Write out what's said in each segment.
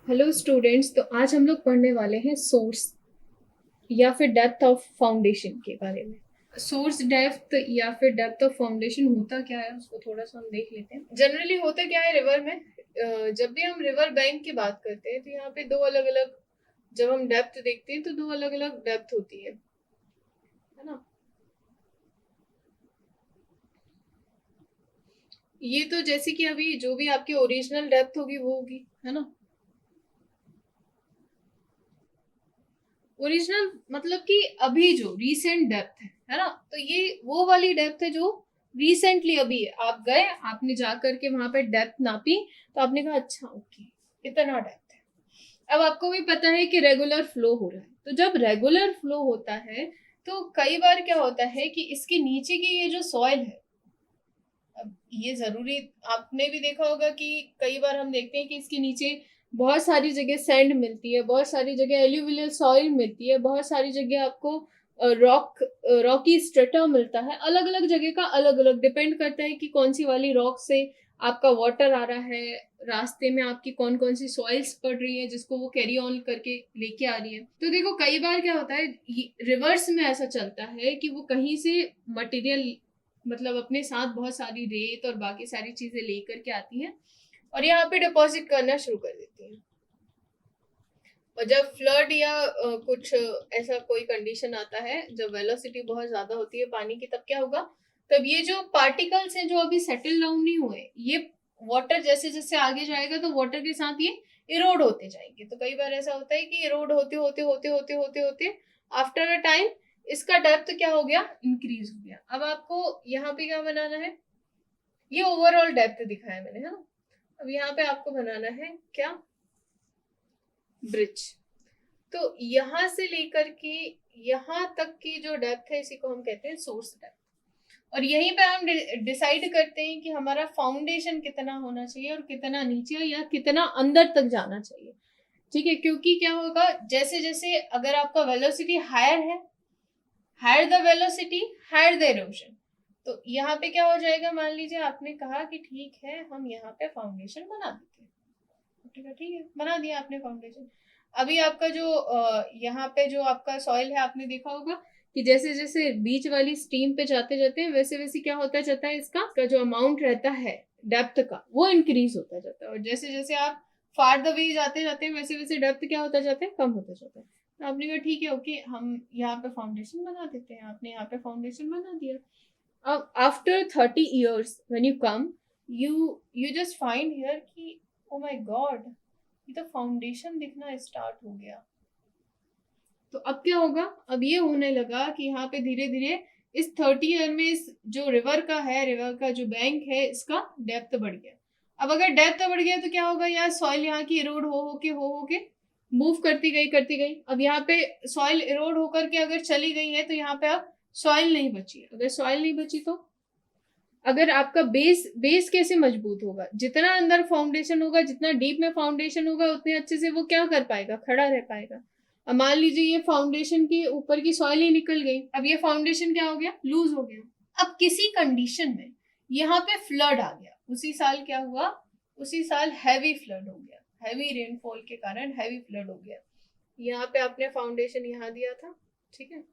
Hello students, तो आज हम लोग पढ़ने वाले हैं सोर्स या फिर डेप्थ ऑफ फाउंडेशन के बारे में। सोर्स डेप्थ या फिर डेप्थ ऑफ फाउंडेशन होता क्या है उसको थोड़ा सा हम देख लेते हैं। जनरली होता क्या है रिवर में, जब भी हम रिवर बैंक की बात करते हैं तो यहाँ पे दो अलग अलग, जब हम डेप्थ देखते हैं तो दो अलग अलग डेप्थ होती है ना। ये तो जैसे कि अभी जो भी आपकी ओरिजिनल डेप्थ होगी वो होगी, है ना। ओरिजिनल मतलब कि अभी जो रीसेंट डेप्थ है ना, तो ये वो वाली डेप्थ है जो रिसेंटली अभी है। आप गए, आपने जाकर के वहां पे डेप्थ नापी, तो आपने कहा अच्छा ओके इतना डेप्थ है। अब आपको भी पता है कि रेगुलर फ्लो हो रहा है, तो जब रेगुलर फ्लो होता है तो कई बार क्या होता है कि इसके नीचे की ये जो सॉइल है, अब ये जरूरी, आपने भी देखा होगा कि कई बार हम देखते हैं कि इसके नीचे बहुत सारी जगह सैंड मिलती है, बहुत सारी जगह एल्यूवियल सॉइल मिलती है, बहुत सारी जगह आपको रॉकी स्ट्रेटा मिलता है। अलग अलग जगह का अलग अलग डिपेंड करता है कि कौन सी वाली रॉक से आपका वाटर आ रहा है, रास्ते में आपकी कौन कौन सी सॉइल्स पड़ रही है जिसको वो कैरी ऑन करके लेके आ रही है। तो देखो कई बार क्या होता है, रिवर्स में ऐसा चलता है कि वो कहीं से मटेरियल, मतलब अपने साथ बहुत सारी रेत और बाकी सारी चीजें लेकर के आती हैं और यहाँ पे डिपॉजिट करना शुरू कर देती हैं। और जब फ्लड या कुछ ऐसा कोई कंडीशन आता है जब वेलोसिटी बहुत ज्यादा होती है पानी की, तब क्या होगा, तब ये जो पार्टिकल्स हैं जो अभी सेटल डाउन नहीं हुए, ये वाटर जैसे जैसे आगे जाएगा तो वाटर के साथ ये इरोड होते जाएंगे। तो कई बार ऐसा होता है कि इरोड होते होते होते होते होते होते आफ्टर अ टाइम इसका डेप्थ क्या हो गया, इंक्रीज हो गया। अब आपको यहाँ पे क्या बनाना है, ये ओवरऑल डेप्थ दिखाया मैंने, है ना। अब यहाँ पे आपको बनाना है क्या, ब्रिज। तो यहां से लेकर के यहां तक की जो डेप्थ है इसी को हम कहते हैं सोर्स डेप्थ। और यहीं पे हम डिसाइड करते हैं कि हमारा फाउंडेशन कितना होना चाहिए और कितना नीचे या कितना अंदर तक जाना चाहिए। ठीक है, क्योंकि क्या होगा, जैसे जैसे अगर आपका वेलोसिटी हायर है, higher the velocity higher the erosion, तो यहाँ पे क्या हो जाएगा, मान लीजिए आपने कहा कि ठीक है हम यहाँ पे फाउंडेशन बना देते हैं, ठीक है बना दिया आपने फाउंडेशन। अभी आपका जो यहाँ पे जो आपका सॉइल है, आपने देखा होगा कि जैसे जैसे बीच वाली स्ट्रीम पे जाते जाते हैं वैसे वैसे क्या होता जाता है, इसका जो अमाउंट रहता है डेप्थ का वो इंक्रीज होता जाता है। और जैसे जैसे आप फार द वे जाते जाते हैं वैसे वैसे डेप्थ क्या होता जाता है, कम होता जाता है। तो आपने कहा ठीक है ओके हम यहाँ पे फाउंडेशन बना देते हैं, आपने यहाँ पे फाउंडेशन बना दिया। अब after 30 years when you come, you just find here कि ओ माय गॉड, ये तो फाउंडेशन दिखना स्टार्ट हो गया। तो अब क्या होगा, अब ये होने लगा कि यहाँ पे धीरे धीरे इस 30 ईयर में इस जो रिवर का है, रिवर का जो बैंक है, इसका डेप्थ बढ़ गया। अब अगर डेप्थ बढ़ गया तो क्या होगा, यार सॉइल यहाँ की इरोड हो के मूव करती गई। अब यहाँ पे सॉइल इरोड होकर के अगर चली गई है तो यहाँ पे अब सॉइल नहीं बची। अगर सॉइल नहीं बची तो अगर आपका बेस बेस कैसे मजबूत होगा, जितना अंदर फाउंडेशन होगा, जितना डीप में फाउंडेशन होगा, उतने अच्छे से वो क्या कर पाएगा, खड़ा रह पाएगा। अब मान लीजिए ये फाउंडेशन के ऊपर की सॉइल ही निकल गई, अब ये फाउंडेशन क्या हो गया, लूज हो गया। अब किसी कंडीशन में यहाँ पे फ्लड आ गया, उसी साल क्या हुआ, उसी साल हैवी फ्लड हो गया, हैवी रेनफॉल के कारण हैवी फ्लड हो गया। यहाँ पे आपने फाउंडेशन यहाँ दिया था, ठीक है,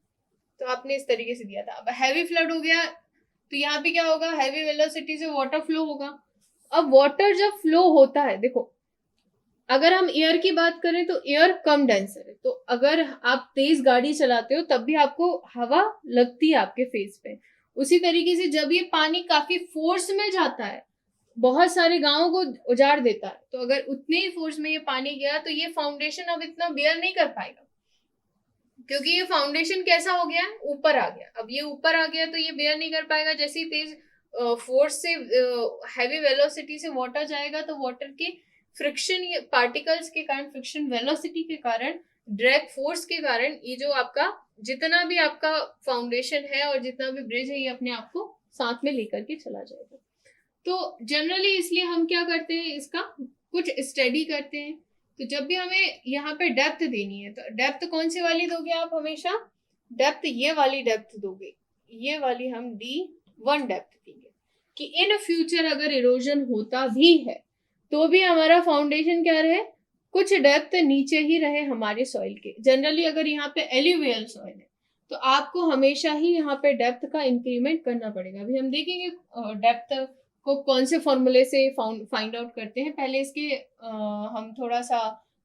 तो आपने इस तरीके से दिया था। अब हैवी फ्लड हो गया तो यहाँ पे क्या होगा, हैवी वेलोसिटी से वाटर फ्लो होगा। अब वाटर जब फ्लो होता है, देखो अगर हम एयर की बात करें तो एयर कम डेंसर है, तो अगर आप तेज गाड़ी चलाते हो तब भी आपको हवा लगती है आपके फेस पे। उसी तरीके से जब ये पानी काफी फोर्स में जाता है, बहुत सारे गांवों को उजाड़ देता है, तो अगर उतने ही फोर्स में ये पानी गया तो ये फाउंडेशन अब इतना बेयर नहीं कर पाएगा, क्योंकि ये फाउंडेशन कैसा हो गया, ऊपर आ गया। अब ये ऊपर आ गया तो ये बेयर नहीं कर पाएगा। जैसे ही तेज फोर्स से हैवी वेलोसिटी से वाटर जाएगा तो वाटर के फ्रिक्शन पार्टिकल्स के कारण, फ्रिक्शन वेलोसिटी के कारण, ड्रैग फोर्स के कारण ये जो आपका जितना भी आपका फाउंडेशन है और जितना भी ब्रिज है ये अपने आप को साथ में लेकर के चला जाएगा। तो जनरली इसलिए हम क्या करते हैं, इसका कुछ स्टडी करते हैं। तो जब भी हमें यहाँ पे डेप्थ देनी है तो डेप्थ कौन सी वाली दोगे आप, हमेशा डेप्थ ये वाली डेप्थ दोगे, ये वाली हम D1 डेप्थ देंगे कि इन फ्यूचर अगर इरोजन होता भी है तो भी हमारा फाउंडेशन क्या रहे, कुछ डेप्थ नीचे ही रहे हमारे सॉइल के। जनरली अगर यहाँ पे एल्यूवियल सॉइल है तो आपको हमेशा ही यहाँ पे डेप्थ का इंक्रीमेंट करना पड़ेगा। अभी हम देखेंगे डेप्थ को कौन से फॉर्मूले से फाइंड आउट करते हैं। पहले इसके हम थोड़ा सा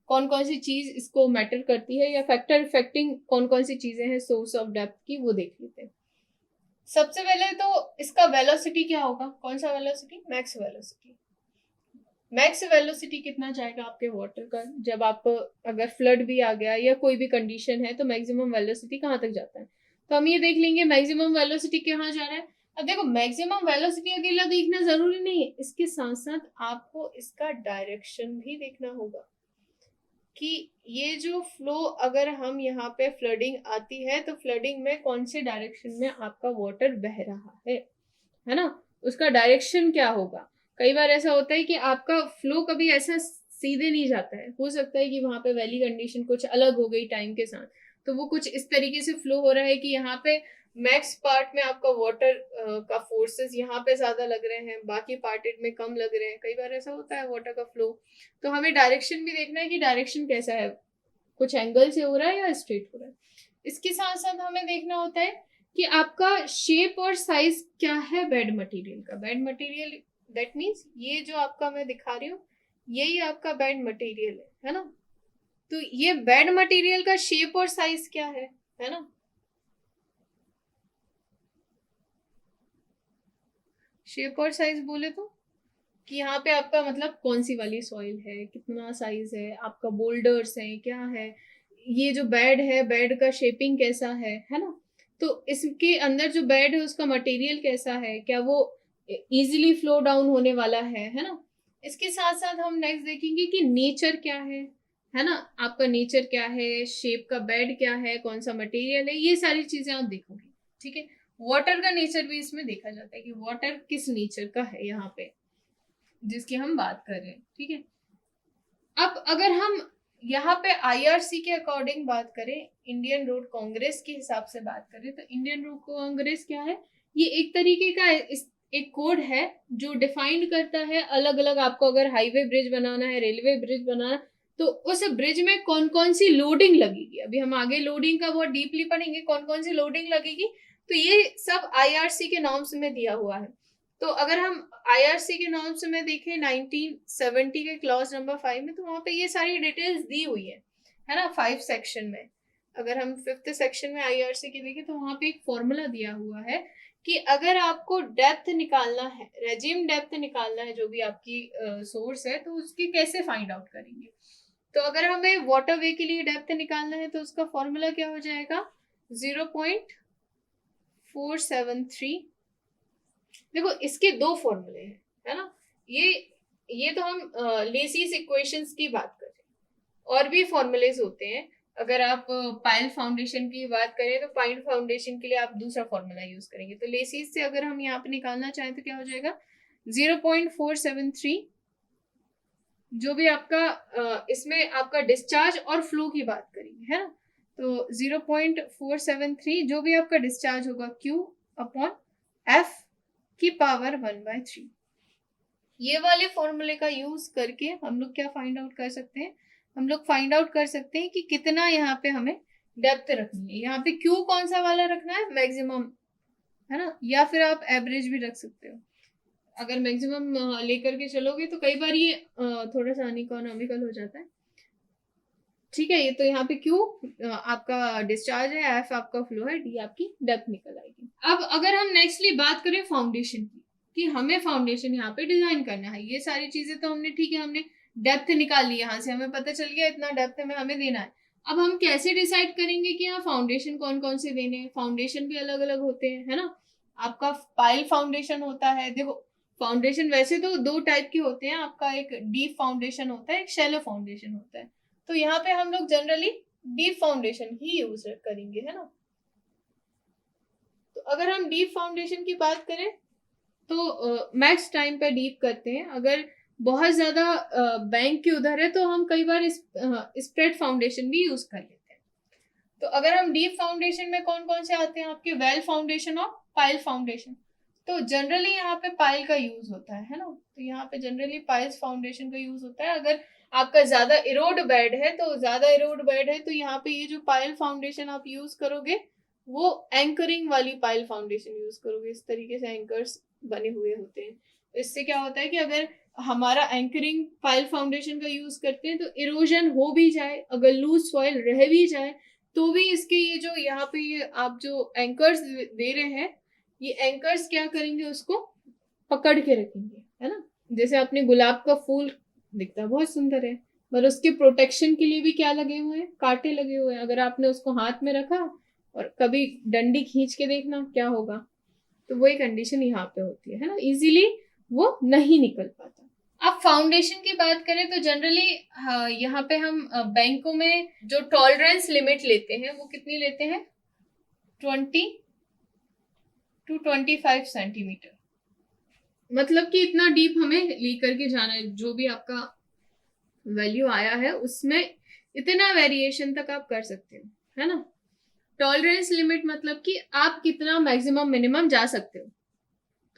कौन कौन सी चीज इसको मैटर करती है या फैक्टर इफेक्टिंग कौन कौन सी चीजें हैं सोर्स ऑफ डेप्थ की, वो देख लेते हैं। सबसे पहले तो इसका वेलोसिटी क्या होगा, कौन सा velocity, max velocity. Max velocity कितना जाएगा आपके वाटर का, जब आप अगर फ्लड भी आ गया या कोई भी कंडीशन है तो मैक्सिमम वेलोसिटी कहाँ तक जाता है। तो हम ये देख लेंगे मैक्सिमम वेलोसिटी कहाँ जा रहा है। अब देखो मैक्सिमम वेलोसिटी अकेला देखना जरूरी नहीं है, इसके साथ साथ आपको इसका डायरेक्शन भी देखना होगा कि ये जो फ्लो, अगर हम यहाँ पे फ्लडिंग आती है तो फ्लडिंग में कौन से डायरेक्शन में आपका वाटर बह रहा है ना, उसका डायरेक्शन क्या होगा। कई बार ऐसा होता है कि आपका फ्लो कभी ऐसा सीधे नहीं जाता है, हो सकता है कि वहां पे वैली कंडीशन कुछ अलग हो गई टाइम के साथ, तो वो कुछ इस तरीके से फ्लो हो रहा है कि यहाँ पे मैक्स पार्ट में आपका वाटर का फोर्सेस यहाँ पे ज्यादा लग रहे हैं, बाकी पार्ट में कम लग रहे हैं। कई बार ऐसा होता है वाटर का फ्लो। तो हमें डायरेक्शन भी देखना है कि डायरेक्शन कैसा है, कुछ एंगल से हो रहा है या स्ट्रेट हो रहा है। इसके साथ साथ हमें देखना होता है कि आपका शेप और साइज क्या है बेड मटेरियल का। बेड मटेरियल दैट मीन्स ये जो आपका मैं दिखा रही हूँ यही आपका बेड मटेरियल है ना। तो ये बेड मटेरियल का शेप और साइज क्या है ना। शेप और साइज बोले तो कि यहाँ पे आपका मतलब कौन सी वाली सॉइल है, कितना साइज है, आपका बोल्डर्स है क्या है, ये जो बेड है बेड का शेपिंग कैसा है ना। तो इसके अंदर जो बेड है उसका मटेरियल कैसा है, क्या वो इजीली फ्लो डाउन होने वाला है ना। इसके साथ साथ हम नेक्स्ट देखेंगे कि नेचर क्या है ना, आपका नेचर क्या है, शेप का बेड क्या है, कौन सा मटेरियल है, ये सारी चीजें आप देखोगे। ठीक है, वाटर का नेचर भी इसमें देखा जाता है कि वाटर किस नेचर का है यहाँ पे जिसकी हम बात कर रहे हैं। ठीक है, अब अगर हम यहाँ पे आईआरसी के अकॉर्डिंग बात करें, इंडियन रोड कांग्रेस के हिसाब से बात करें, तो इंडियन रोड कांग्रेस क्या है, ये एक तरीके का एक कोड है जो डिफाइंड करता है अलग अलग, आपको अगर हाईवे ब्रिज बनाना है, रेलवे ब्रिज बनाना, तो उस ब्रिज में कौन कौन सी लोडिंग लगेगी। अभी हम आगे लोडिंग का बहुत डीपली पढ़ेंगे कौन कौन सी लोडिंग लगेगी, तो ये सब आईआरसी के नॉर्म्स में दिया हुआ है। तो अगर हम आईआरसी के नॉर्म्स में देखें 1970 के क्लॉज नंबर 5 में, तो वहां पे ये सारी डिटेल्स दी हुई है ना 5 सेक्शन में। अगर हम 5th सेक्शन में आईआरसी की देखें तो वहां पे एक फॉर्मूला दिया हुआ है कि अगर आपको डेप्थ निकालना है, रेजिम डेप्थ निकालना है, जो भी आपकी सोर्स है, तो उसकी कैसे फाइंड आउट करेंगे। तो अगर हमें वाटर वे के लिए डेप्थ निकालना है तो उसका फॉर्मूला क्या हो जाएगा, 0.473। देखो इसके दो फॉर्मूले हैं है ना, ये तो हम लेसीज इक्वेशंस की बात कर रहे हैं, और भी फॉर्मूलेज होते हैं। अगर आप पाइल फाउंडेशन की बात करें तो पाइल फाउंडेशन के लिए आप दूसरा फॉर्मूला यूज करेंगे। तो लेसीज से अगर हम यहाँ पे निकालना चाहें तो क्या हो जाएगा, 0.473। जो भी आपका इसमें आपका डिस्चार्ज और फ्लो की बात करेंगे है ना, तो 0.473 जो भी आपका डिस्चार्ज होगा Q/F की पावर 1/3। ये वाले फॉर्मूले का यूज करके हम लोग क्या फाइंड आउट कर सकते हैं, हम लोग फाइंड आउट कर सकते हैं कि कितना यहाँ पे हमें डेप्थ रखनी है। यहाँ पे Q कौन सा वाला रखना है, मैक्सिमम है ना, या फिर आप एवरेज भी रख सकते हो। अगर मैक्सिमम लेकर के चलोगे तो कई बार ये थोड़ा सा अनइकोनॉमिकल हो जाता है। ठीक है, ये तो यहाँ पे Q आपका डिस्चार्ज है, F आपका फ्लो है, D आपकी डेप्थ निकल आएगी। अब अगर हम नेक्स्टली बात करें फाउंडेशन की, कि हमें फाउंडेशन यहाँ पे डिजाइन करना है, ये सारी चीजें तो हमने ठीक है, हमने डेप्थ निकाल ली, यहाँ से हमें पता चल गया इतना डेप्थ में हमें देना है। अब हम कैसे डिसाइड करेंगे कि यहाँ फाउंडेशन कौन कौन से देने हैं। फाउंडेशन भी अलग अलग होते हैं है ना, आपका पाइल फाउंडेशन होता है। देखो फाउंडेशन वैसे तो दो टाइप के होते हैं, आपका एक डीप फाउंडेशन होता है, एक शैलो फाउंडेशन होता है। तो यहाँ पे हम लोग जनरली डीप फाउंडेशन ही यूज करेंगे है ना। तो अगर हम डीप फाउंडेशन की बात करें तो मैक्स टाइम पे डीप करते हैं। अगर बहुत ज्यादा बैंक के उधर है तो हम कई बार स्प्रेड फाउंडेशन भी यूज कर लेते हैं। तो अगर हम डीप फाउंडेशन में कौन कौन से आते हैं आपके, वेल फाउंडेशन और पाइल फाउंडेशन। तो जनरली यहाँ पे पाइल का यूज होता है ना, तो यहाँ पे जनरली पाइल्स फाउंडेशन का यूज होता है। अगर आपका ज्यादा इरोड बेड है तो यहाँ पे ये जो पाइल फाउंडेशन आप यूज करोगे वो एंकरिंग वाली पाइल फाउंडेशन यूज करोगे। इस तरीके से एंकर्स बने हुए होते हैं। इससे क्या होता है कि अगर हमारा एंकरिंग पाइल फाउंडेशन का यूज करते हैं तो इरोजन हो भी जाए, अगर लूज सॉइल रह भी जाए तो भी इसके ये जो यहाँ पे ये आप जो एंकर्स दे रहे हैं, ये एंकर्स क्या करेंगे, उसको पकड़ के रखेंगे, है ना। जैसे अपने गुलाब का फूल दिखता है बहुत सुंदर है, पर उसके प्रोटेक्शन के लिए भी क्या लगे हुए हैं, कांटे लगे हुए हैं। अगर आपने उसको हाथ में रखा और कभी डंडी खींच के देखना क्या होगा, तो वही कंडीशन यहाँ पे होती है ना, इजीली वो नहीं निकल पाता। अब फाउंडेशन की बात करें तो जनरली यहाँ पे हम बैंकों में जो टॉलरेंस लिमिट लेते हैं वो कितनी लेते हैं, 20 to 25 सेंटीमीटर। मतलब कि इतना डीप हमें लेकर के जाना है, जो भी आपका वैल्यू आया है उसमें इतना वेरिएशन तक आप कर सकते हो, है ना। टॉलरेंस लिमिट मतलब कि आप कितना मैक्सिमम मिनिमम जा सकते हो,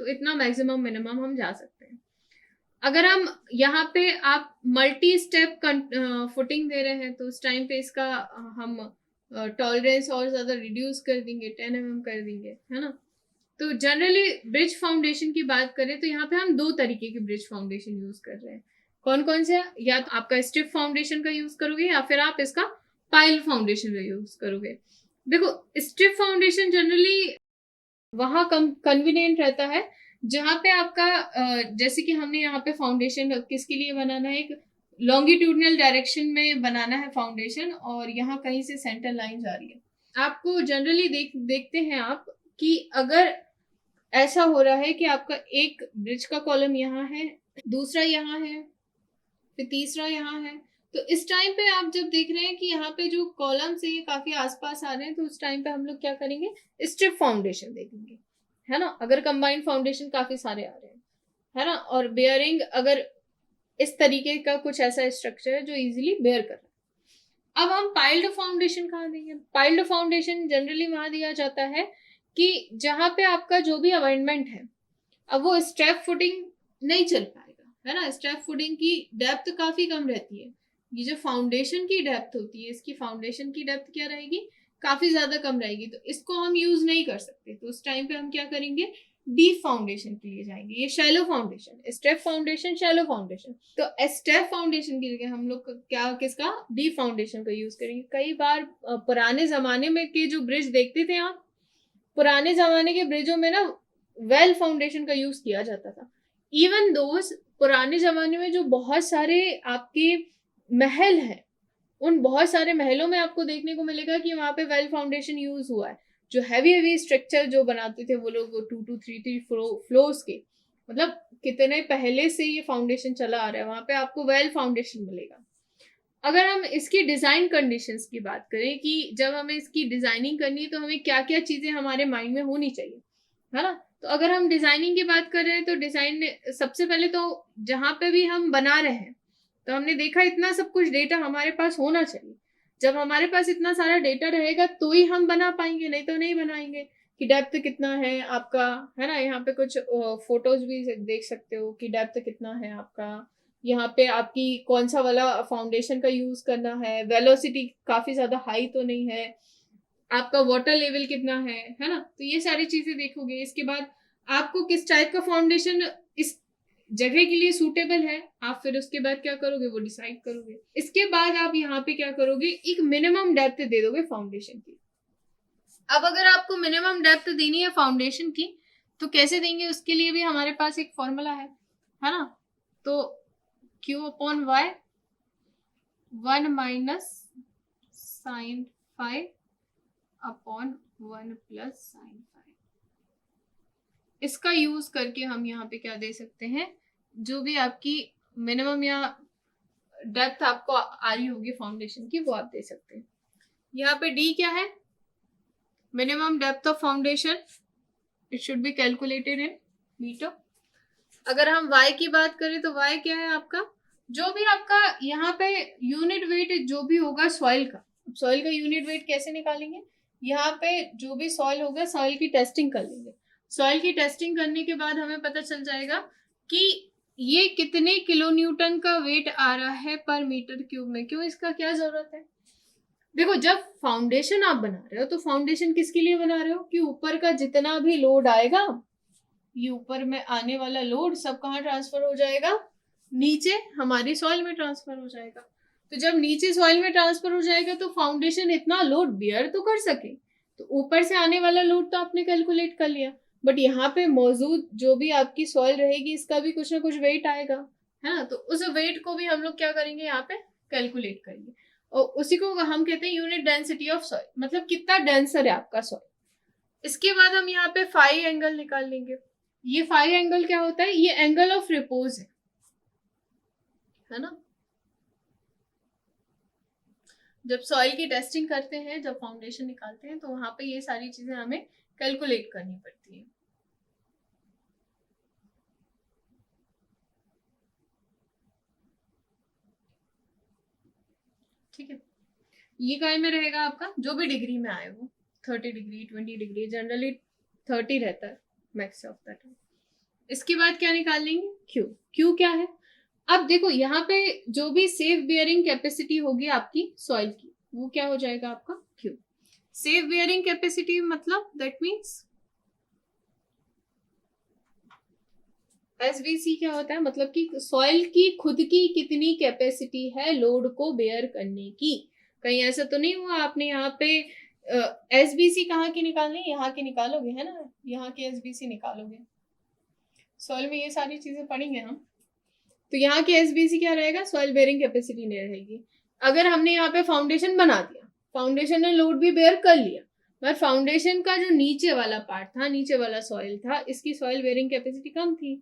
तो इतना मैक्सिमम मिनिमम हम जा सकते हैं। अगर हम यहाँ पे आप मल्टी स्टेप फुटिंग दे रहे हैं तो उस टाइम पे इसका हम टॉलरेंस और ज्यादा रिड्यूस कर देंगे, 10 mm कर देंगे, है ना। तो जनरली ब्रिज फाउंडेशन की बात करें तो यहाँ पे हम दो तरीके के ब्रिज फाउंडेशन यूज कर रहे हैं। कौन कौन से, या तो आपका स्टिफ फाउंडेशन का यूज करोगे या फिर आप इसका पाइल फाउंडेशन का यूज करोगे। देखो स्टिफ फाउंडेशन जनरली वहां कन्वीनियंट रहता है जहां पे आपका जैसे कि हमने यहाँ पे फाउंडेशन किसके लिए बनाना है, एक लॉन्गिट्यूडनल डायरेक्शन में बनाना है फाउंडेशन, और यहाँ कहीं से सेंटर लाइन जा रही है। आपको जनरली देखते हैं आप कि अगर ऐसा हो रहा है कि आपका एक ब्रिज का कॉलम यहाँ है, दूसरा यहाँ है, फिर तीसरा यहाँ है, तो इस टाइम पे आप जब देख रहे हैं कि यहाँ पे जो कॉलम्स है ये काफी आसपास आ रहे हैं, तो उस टाइम पे हम लोग क्या करेंगे, स्ट्रिप फाउंडेशन देखेंगे, है ना। अगर कंबाइंड फाउंडेशन काफी सारे आ रहे हैं, है ना, और बेयरिंग अगर इस तरीके का कुछ ऐसा स्ट्रक्चर है जो इजीली बेयर कर रहा है। अब हम पाइल्ड फाउंडेशन कहाँ देंगे, पाइल्ड फाउंडेशन जनरली वहां दिया जाता है कि जहां पे आपका जो भी अबाइंडमेंट है, अब वो स्टेप फुटिंग नहीं चल पाएगा, है ना। स्टेप फुटिंग की डेप्थ काफी कम रहती है। ये जो फाउंडेशन की डेप्थ होती है, इसकी फाउंडेशन की डेप्थ क्या रहेगी, काफी ज्यादा कम रहेगी, तो इसको हम यूज नहीं कर सकते। तो उस टाइम पे हम क्या करेंगे, डीप फाउंडेशन के लिए जाएंगे। ये shallow foundation, step foundation, shallow foundation. तो स्टेप फाउंडेशन के लिए हम लोग क्या किसका, डीप फाउंडेशन का यूज करेंगे। कई बार पुराने जमाने में के जो ब्रिज देखते थे आप, पुराने जमाने के ब्रिजों में ना वेल फाउंडेशन का यूज किया जाता था। इवन दोस पुराने जमाने में जो बहुत सारे आपके महल हैं, उन बहुत सारे महलों में आपको देखने को मिलेगा कि वहां पे वेल फाउंडेशन यूज हुआ है। जो हैवी स्ट्रक्चर जो बनाते थे वो लोग 2 to 3 फ्लोर्स के, मतलब कितने पहले से ये फाउंडेशन चला आ रहा है, वहां पे आपको वेल फाउंडेशन मिलेगा। अगर हम इसकी डिजाइन कंडीशंस की बात करें कि जब हमें इसकी डिजाइनिंग करनी है तो हमें क्या क्या चीजें हमारे माइंड में होनी चाहिए, है ना। तो अगर हम डिजाइनिंग की बात कर रहे हैं तो डिजाइन सबसे पहले तो जहां पे भी हम बना रहे हैं तो हमने देखा इतना सब कुछ डेटा हमारे पास होना चाहिए। जब हमारे पास इतना सारा डेटा रहेगा तो ही हम बना पाएंगे, नहीं तो नहीं बनाएंगे। कि डेप्थ कितना है आपका, है ना। यहाँ पे कुछ फोटोज भी देख सकते हो कि डेप्थ कितना है आपका, यहाँ पे आपकी कौन सा वाला फाउंडेशन का यूज करना है, वेलोसिटी काफी ज्यादा हाई तो नहीं है, आपका वाटर लेवल कितना है ना। तो ये सारी चीजें देखोगे। इसके बाद आपको किस टाइप का फाउंडेशन इस जगह के लिए सूटेबल है, आप फिर उसके बाद क्या करोगे वो डिसाइड करोगे। इसके बाद आप यहाँ पे क्या करोगे, एक मिनिमम डेप्थ दे दोगे फाउंडेशन की। अब अगर आपको मिनिमम डेप्थ देनी है फाउंडेशन की तो कैसे देंगे, उसके लिए भी हमारे पास एक फॉर्मूला है ना। तो Q/Y 1 minus sine 5 upon 1 plus sine 5। इसका यूज करके हम यहाँ पे क्या दे सकते हैं, जो भी आपकी मिनिमम या डेप्थ आपको आ रही होगी फाउंडेशन की वो आप दे सकते हैं। यहाँ पे D क्या है, minimum depth of foundation, it should be calculated in metre. अगर हम Y की बात करें तो Y क्या है आपका, जो भी आपका यहाँ पे यूनिट वेट जो भी होगा सॉइल का। सॉइल का यूनिट वेट कैसे निकालेंगे, यहाँ पे जो भी सॉइल होगा सॉइल की टेस्टिंग कर लेंगे। सॉइल की टेस्टिंग करने के बाद हमें पता चल जाएगा कि ये कितने किलो न्यूटन का वेट आ रहा है पर मीटर क्यूब में, क्यों, इसका क्या जरूरत है? देखो, जब फाउंडेशन आप बना रहे हो तो फाउंडेशन किसके लिए बना रहे हो कि ऊपर का जितना भी लोड आएगा, ये ऊपर में आने वाला लोड सब कहाँ ट्रांसफर हो जाएगा, नीचे हमारी सॉइल में ट्रांसफर हो जाएगा। तो जब नीचे सॉइल में ट्रांसफर हो जाएगा तो फाउंडेशन इतना लोड बियर तो कर सके, तो ऊपर से आने वाला लोड तो आपने कैलकुलेट कर लिया, बट यहाँ पे मौजूद जो भी आपकी सॉइल रहेगी इसका भी कुछ ना कुछ वेट आएगा, है ना। तो उस वेट को भी हम लोग क्या करेंगे, यहाँ पे कैलकुलेट करेंगे, और उसी को हम कहते हैं यूनिट डेंसिटी ऑफ सॉइल, मतलब कितना डेंसर है आपका सॉइल। इसके बाद हम यहाँ पे फाई एंगल निकाल लेंगे। ये फाई एंगल क्या होता है, ये एंगल ऑफ रिपोज है ना। जब सॉइल की टेस्टिंग करते हैं, जब फाउंडेशन निकालते हैं, तो वहां पे ये सारी चीजें हमें कैलकुलेट करनी पड़ती है। ठीक है, ये काय में रहेगा आपका, जो भी डिग्री में आए वो 30 डिग्री 20 डिग्री, जनरली 30 रहता है मैक्स ऑफ द टाइम। इसके बाद क्या निकाल लेंगे, क्यू। क्यू क्या है, अब देखो यहाँ पे जो भी सेफ बियरिंग कैपेसिटी होगी आपकी सॉइल की, वो क्या हो जाएगा आपका क्यू। सेफ बियरिंग कैपेसिटी मतलब दैट मीन्स एसबीसी क्या होता है, मतलब कि सॉइल की खुद की कितनी कैपेसिटी है लोड को बेयर करने की। कहीं ऐसा तो नहीं हुआ आपने यहाँ पे एसबीसी कहाँ की निकालनी, यहाँ की निकालोगे, है ना, यहाँ की एसबीसी निकालोगे। सॉइल में ये सारी चीजें पढ़ेंगे हम, तो यहाँ की एसबीसी क्या रहेगा, सॉइल बेयरिंग कैपेसिटी नहीं रहेगी। अगर हमने यहाँ पे फाउंडेशन बना दिया, फाउंडेशन ने लोड भी बेयर कर लिया, मगर फाउंडेशन का जो नीचे वाला पार्ट था, नीचे वाला सॉइल था, इसकी सॉइल बेयरिंग कैपेसिटी कम थी,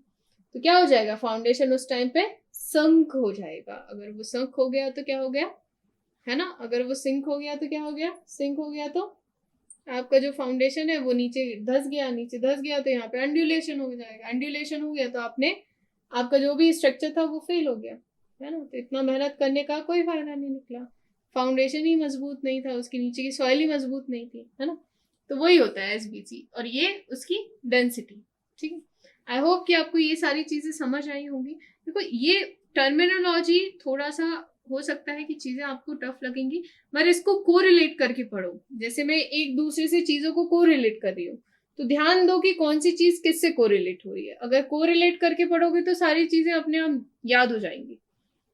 तो क्या हो जाएगा, फाउंडेशन उस टाइम पे संक हो जाएगा। अगर वो संक हो गया तो क्या हो गया, है ना, अगर वो सिंक हो गया तो क्या हो गया, सिंक हो गया तो आपका जो फाउंडेशन है वो नीचे धस गया, नीचे धस गया तो यहाँ पे अंड्यूलेशन हो जाएगा, अंड्यूलेशन हो गया तो आपने आपका जो भी स्ट्रक्चर था वो फेल हो गया, है ना। तो इतना मेहनत करने का कोई फायदा नहीं निकला, फाउंडेशन ही मजबूत नहीं था, उसके नीचे की सॉइल ही मजबूत नहीं थी, है ना। तो वही होता है एसबीसी, और ये उसकी डेंसिटी। ठीक है, आई होप कि आपको ये सारी चीजें समझ आई होंगी। देखो, ये टर्मिनोलॉजी थोड़ा सा हो सकता है कि चीजें आपको टफ लगेंगी, मगर इसको कोरिलेट करके पढ़ो, जैसे मैं एक दूसरे से चीजों को कोरिलेट कर रही हूँ, तो ध्यान दो कि कौन सी चीज किससे कोरिलेट हो रही है। अगर कोरिलेट करके पढ़ोगे तो सारी चीजें अपने आप याद हो जाएंगी।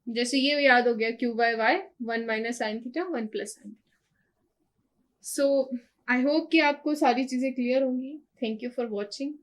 जैसे ये याद हो गया, Q by Y 1 minus sine theta 1 plus sine theta. So I hope कि आपको सारी चीजें क्लियर होंगी। Thank you for watching.